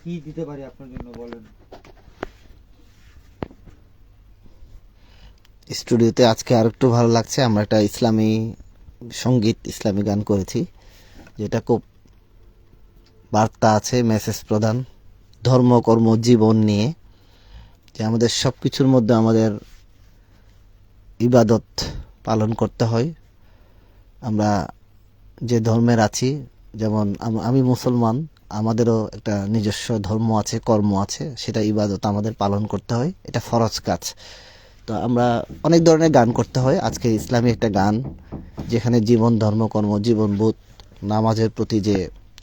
কি দিতে পারি আপনার জন্য বলেন। স্টুডিওতে আজকে আর একটু ভালো লাগছে, আমরা একটা ইসলামী সঙ্গীত, ইসলামী গান করেছি, যেটা খুব বার্তা আছে, মেসেজ প্রদান, ধর্ম কর্ম জীবন নিয়ে, যে আমাদের সব কিছুর মধ্যে আমাদের ইবাদত পালন করতে হয়। আমরা যে ধর্মের আছি, যেমন আমি মুসলমান, আমাদেরও একটা নিজস্ব ধর্ম আছে, কর্ম আছে, সেটা ইবাদত আমাদের পালন করতে হয়, এটা ফরজ কাজ। তো আমরা অনেক ধরনের গান করতে হয়। আজকে ইসলামী একটা গান, যেখানে জীবন, ধর্ম, কর্ম, জীবনবোধ, নামাজের প্রতি যে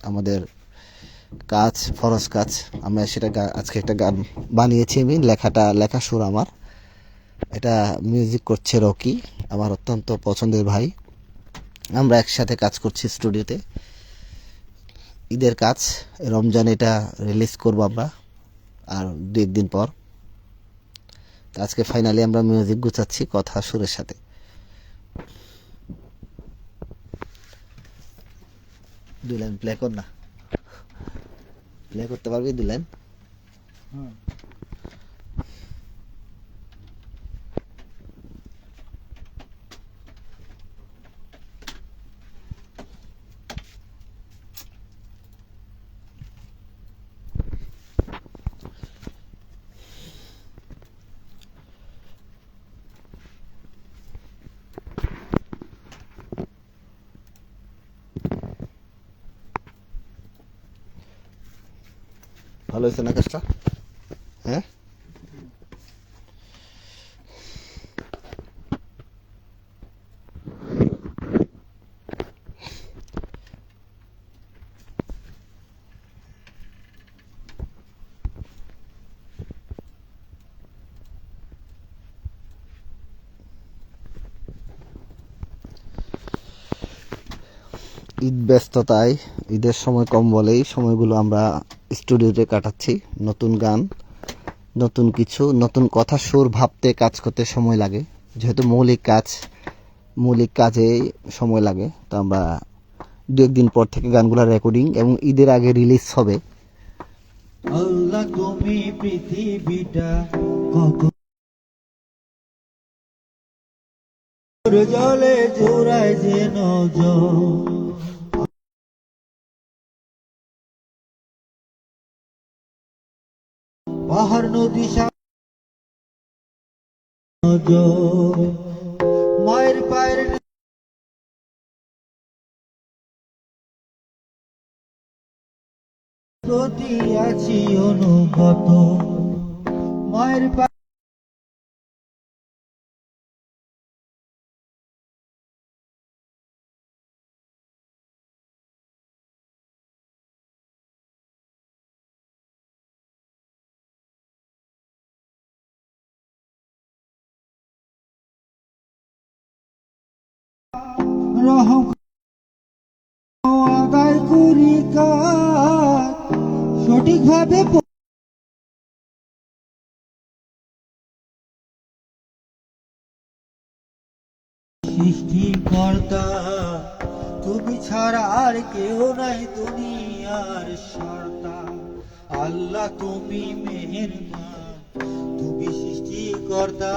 আমাদের কাজ, ফরজ কাজ, আমরা সেটা আজকে একটা গান বানিয়েছি। আমি লেখা সুর আমার, এটা মিউজিক করছে রকি, আমার অত্যন্ত পছন্দের ভাই। আমরা একসাথে কাজ করছি স্টুডিওতে। ঈদের কাজ, রমজান এটা রিলিজ করব আমরা আর 2-1 দিন পর। আজকে ফাইনালি আমরা মিউজিক গুছাচ্ছি কথা সুরের সাথে। দুই লাইন প্লে কর না, প্লে করতে পারবি 2 লাইন? ভালো হয়েছে না কাজটা? হ্যাঁ, ঈদ ব্যস্ততায়, ঈদের সময় কম বলেই সময়গুলো আমরা স্টুডিওতে কাটাচ্ছি। নতুন গান, নতুন কিছু, নতুন কথা, সুর ভাবতে, কাজ করতে সময় লাগে, যেহেতু মৌলিক কাজে সময় লাগে। তো আমরা 2-1 দিন পর থেকে গানগুলো রেকর্ডিং এবং ঈদের আগে রিলিজ হবে। আল্লাহ তুমি পৃথিবীটা কত জলে জোড়ায় যেন পাহাড় নদী মায়ের পায়ের প্রতি আছি অনুগত, মায়ের রহম আদায় করি কাজ সঠিকভাবে সৃষ্টিকর্তা তুমি ছাড়া আর কেউ নাই দুনিয়ার সর্তা। আল্লাহ তুমি মেহেরবান, তুমি সৃষ্টিকর্তা।